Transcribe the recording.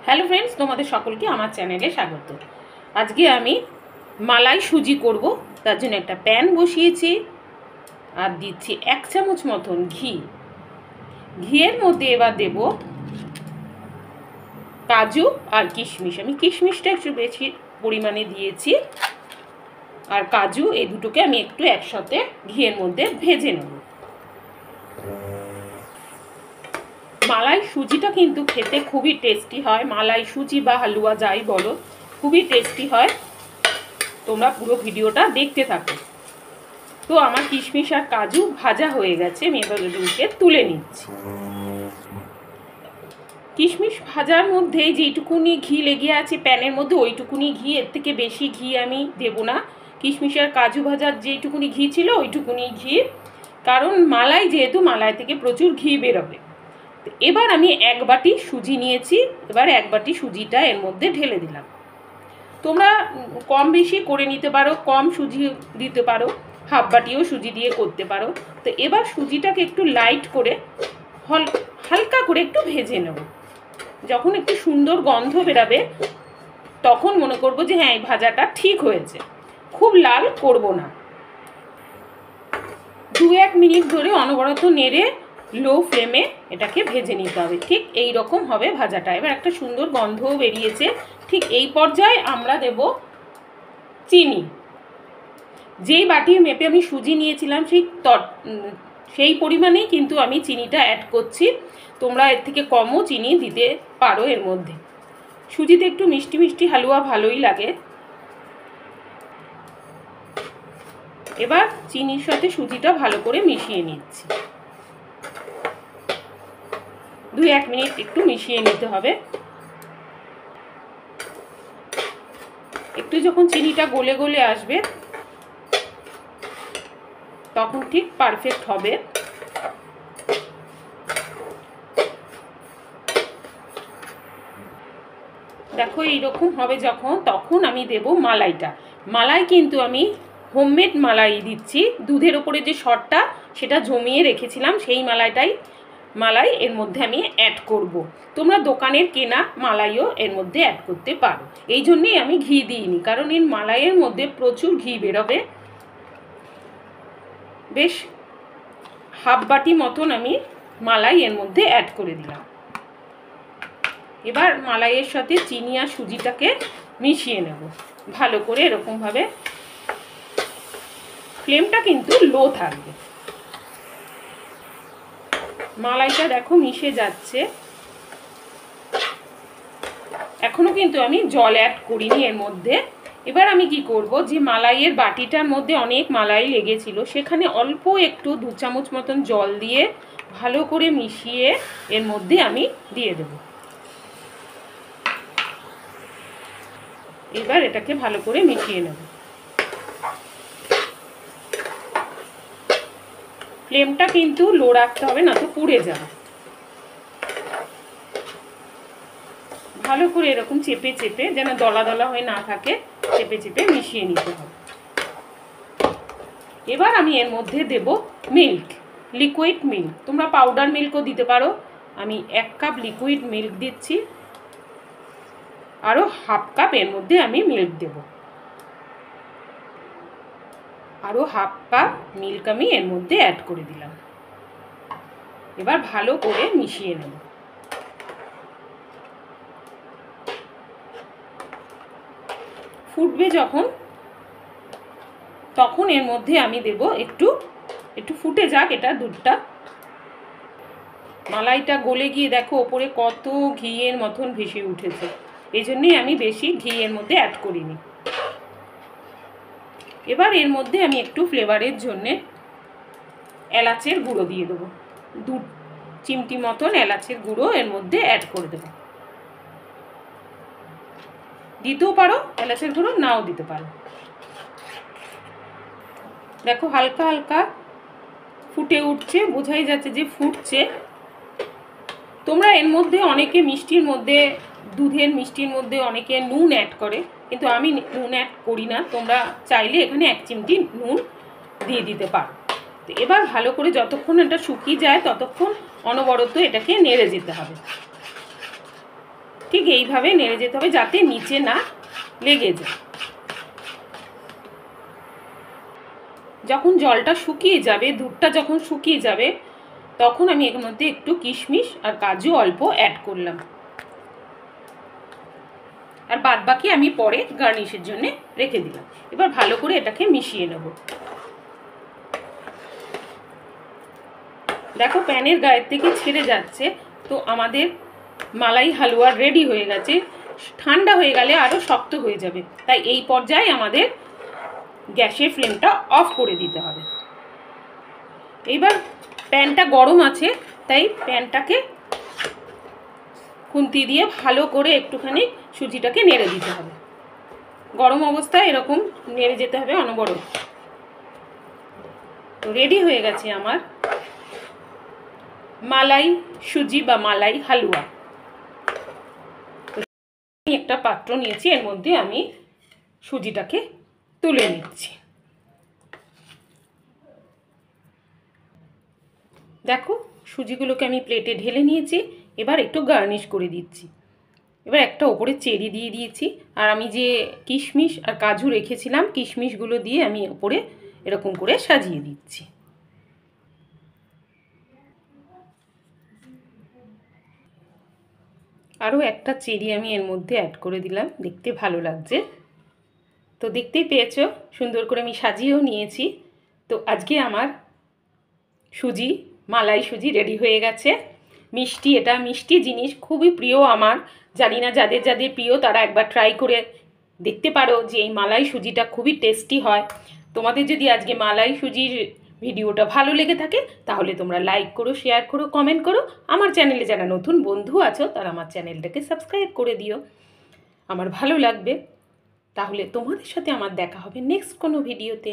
Hello friends, তোমাদের সকলকে আমার চ্যানেলে স্বাগত। আজকে আমি মালাই সুজি করব। তার জন্য একটা প্যান বসিয়েছি আর দিচ্ছি 1 চামচ মতন ঘি। ঘিয়ের মধ্যে এবার দেব কাজু আর কিশমিশ। আমি কিশমিশটা একটু বেশি পরিমাণে দিয়েছি, আর কাজু, এই দুটোকে আমি একটু একসাথে ঘিয়ের মধ্যে ভেজে নেব। মালাই সুজিটা কিন্তু খেতে খুবই টেস্টি হয়। মালাই সুজি বা হালুয়া যাই বলো, খুবই টেস্টি হয়। তোমরা পুরো ভিডিওটা দেখতে থাকো। তো আমার কিশমিশ আর কাজু ভাজা হয়ে গেছে, আমি এবার ওগুলোকে তুলে নিচ্ছি। কিশমিশ ভাজার মধ্যে যেইটুকুনি ঘি লেগে আছে প্যানের মধ্যে, ওইটুকুনি ঘি, এর থেকে বেশি ঘি আমি দেব না। কিশমিশ আর কাজু ভাজার যেইটুকুনি ঘি ছিল ওইটুকুনি ঘি, কারণ মালাই যেহেতু, মালাই থেকে প্রচুর ঘি বেরোবে। এবার আমি 1 বাটি সুজি নিয়েছি, এবার 1 বাটি সুজিটা এর মধ্যে ঢেলে দিলাম। তোমরা কম বেশি করে নিতে পারো, কম সুজি দিতে পারো, হাফ বাটিও সুজি দিয়ে করতে পারো। তো এবার সুজিটাকে একটু লাইট করে হালকা করে একটু ভেজে নেব। যখন একটু সুন্দর গন্ধ বেরাবে তখন মনে করব যে হ্যাঁ, এই ভাজাটা ঠিক হয়েছে। খুব লাল করব না। 2-1 মিনিট ধরে অনবরত নেড়ে লো ফ্লেমে এটাকে ভেজে নিতে হবে। ঠিক এই রকম হবে ভাজাটা। এবার একটা সুন্দর গন্ধও বেরিয়েছে। ঠিক এই পর্যায়ে আমরা দেব চিনি। যেই বাটির মেপে আমি সুজি নিয়েছিলাম সেই পরিমাণেই কিন্তু আমি চিনিটা অ্যাড করছি। তোমরা এর থেকে কমও চিনি দিতে পারো এর মধ্যে। সুজিতে একটু মিষ্টি মিষ্টি হালুয়া ভালোই লাগে। এবার চিনির সাথে সুজিটা ভালো করে মিশিয়ে নিচ্ছি। 2-1 মিনিট একটু মিশিয়ে নিতে হবে। একটু যখন চিনিটা গলে গলে আসবে তখন ঠিক পারফেক্ট হবে। দেখো এইরকম হবে যখন, তখন আমি দেব মালাইটা। মালাই কিন্তু আমি হোমমেড মালাই দিচ্ছি। দুধের ওপরে যে সরটা সেটা জমিয়ে রেখেছিলাম, সেই মালাই এর মধ্যে আমি অ্যাড করব। তোমরা দোকানের কেনা মালাইও এর মধ্যে অ্যাড করতে পারো। এই জন্যেই আমি ঘি দিইনি, কারণ এই মালাইয়ের মধ্যে প্রচুর ঘি বেরোবে। বেশ হাফ বাটি মতন আমি মালাই এর মধ্যে অ্যাড করে দিলাম। এবার মালাইয়ের সাথে চিনি আর সুজিটাকে মিশিয়ে নেব ভালো করে। এরকমভাবে ফ্লেমটা কিন্তু লো থাকবে। মালাইটা দেখো মিশে যাচ্ছে। এখনো কিন্তু আমি জল অ্যাড করিনি এর মধ্যে। এবার আমি কি করব, যে মালাইয়ের বাটিটার মধ্যে অনেক মালাই লেগেছিল, সেখানে অল্প একটু 2 চামচ মতন জল দিয়ে ভালো করে মিশিয়ে এর মধ্যে আমি দিয়ে দেব। এবার এটাকে ভালো করে মিশিয়ে নেব। ফ্লেমটা কিন্তু লো রাখতে হবে, না তো পুড়ে যাবে। ভালো করে এরকম চেপে চেপে, যেন দলা দলা হয়ে না থাকে, চেপে চেপে মিশিয়ে নিতে হবে। এবার আমি এর মধ্যে দেব মিল্ক, লিকুইড মিল্ক। তোমরা পাউডার মিল্কও দিতে পারো। আমি 1 কাপ লিকুইড মিল্ক দিচ্ছি, আরও হাফ কাপ এর মধ্যে আমি মিল্ক দেব। আরও হাফ কাপ মিল্ক আমি এর মধ্যে অ্যাড করে দিলাম। এবার ভালো করে মিশিয়ে নেব। ফুটবে যখন, তখন এর মধ্যে আমি দেব একটু ফুটে যাক এটা দুধটা। মালাইটা গলে গিয়ে দেখো ওপরে কত ঘিয়ের মতন ভেসে উঠেছে। এই জন্যই আমি বেশি ঘি এর মধ্যে অ্যাড করিনি। এবার এর মধ্যে আমি একটু ফ্লেভারের জন্যে এলাচের গুঁড়ো দিয়ে দেবো। 2 চিমটি মতন এলাচের গুঁড়ো এর মধ্যে অ্যাড করে দেবো। দিতেও পারো এলাচের গুঁড়ো, নাও দিতে পারো। দেখো হালকা হালকা ফুটে উঠছে, বোঝাই যাচ্ছে যে ফুটছে। তোমরা এর মধ্যে অনেকে মিষ্টির মধ্যে, দুধের মিষ্টির মধ্যে অনেকে নুন অ্যাড করে, কিন্তু আমি নুন অ্যাড করি না। তোমরা চাইলে এখানে 1 চিমটি নুন দিয়ে দিতে পারো। তো এবার ভালো করে যতক্ষণ এটা শুকিয়ে যায় ততক্ষণ অনবরত এটাকে নেড়ে যেতে হবে। ঠিক এইভাবে নেড়ে যেতে হবে যাতে নিচে না লেগে যায়। যখন জলটা শুকিয়ে যাবে, দুধটা যখন শুকিয়ে যাবে, তখন আমি এর মধ্যে একটু কিশমিশ আর কাজু অল্প অ্যাড করলাম। আর বাদ বাকি আমি পরে গার্নিশের জন্য রেখে দিলাম। এবার ভালো করে এটাকে মিশিয়ে নেব। দেখো প্যানের গায়ের থেকে ছেড়ে যাচ্ছে, তো আমাদের মালাই হালুয়া রেডি হয়ে গেছে। ঠান্ডা হয়ে গেলে আরও শক্ত হয়ে যাবে, তাই এই পর্যায়ে আমাদের গ্যাসের ফ্লেমটা অফ করে দিতে হবে। এইবার প্যানটা গরম আছে, তাই প্যানটাকে খুন্তি দিয়ে ভালো করে একটুখানি সুজিটাকে নেড়ে দিতে হবে। গরম অবস্থায় এরকম নেড়ে যেতে হবে অনবরত। তো রেডি হয়ে গেছে আমার মালাই সুজি বা মালাই হালুয়া। একটা পাত্র নিয়েছি, এর মধ্যে আমি সুজিটাকে তুলে নিচ্ছি। দেখো সুজিগুলোকে আমি প্লেটে ঢেলে নিয়েছি। এবার একটু গার্নিশ করে দিচ্ছি। এবার একটা ওপরে চেরি দিয়ে দিয়েছি, আর আমি যে কিশমিশ আর কাজু রেখেছিলাম, কিশমিশগুলো দিয়ে আমি ওপরে এরকম করে সাজিয়ে দিচ্ছি। আরও একটা চেরি আমি এর মধ্যে অ্যাড করে দিলাম, দেখতে ভালো লাগছে। তো দেখতেই পেয়েছো সুন্দর করে আমি সাজিয়েও নিয়েছি। তো আজকে আমার সুজি মালাই সুজি রেডি হয়ে গেছে। মিষ্টি, এটা মিষ্টি জিনিস খুবই প্রিয় আমার। জানি না যাদের যাদের প্রিয় তারা একবার ট্রাই করে দেখতে পারো যে এই মালাই সুজিটা খুবই টেস্টি হয়। তোমাদের যদি আজকে মালাই সুজির ভিডিওটা ভালো লেগে থাকে তাহলে তোমরা লাইক করো, শেয়ার করো, কমেন্ট করো। আমার চ্যানেলে যারা নতুন বন্ধু আছো তারা আমার চ্যানেলটাকে সাবস্ক্রাইব করে দিও, আমার ভালো লাগবে। তাহলে তোমাদের সাথে আমার দেখা হবে নেক্সট কোনো ভিডিওতে।